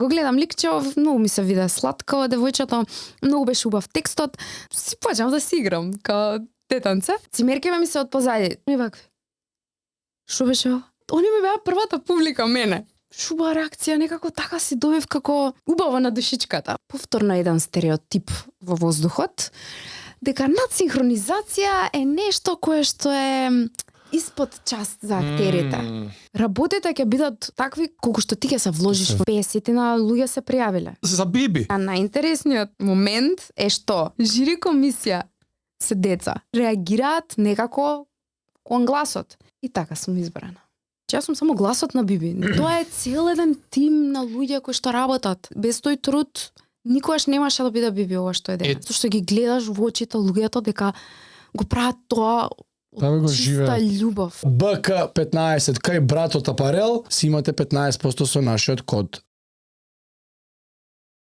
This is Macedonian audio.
Го гледам ликчев, многу ми се виде сладко девојчето, многу беше убав текстот. Си почнам да си играм као детенце. Цимеркиве ми се од позади. И вакви. Шо беше ова? Они ми беа првата публика мене. Шуба реакција, некако така си добив како убаво на душичката. Повторно еден стереотип во воздухот, дека надсинхронизација е нешто кое што е испод част за актерите. Работите ќе бидат такви колку што ти ќе се вложиш во 50 на луѓе се пријавиле. За биби. А најинтересниот момент е што жири комисија се деца реагираат некако кон гласот. И така сум избрана. Јас сум само гласот на Биби. Тоа е цел еден тим на луѓе кои што работат. Без тој труд никогаш немаше да биде Биби ова што е денес. Зашто ги гледаш во очите луѓето дека го прават тоа Го чиста живеат. љубов. БК15 кај братот Апарел си имате 15% со нашиот код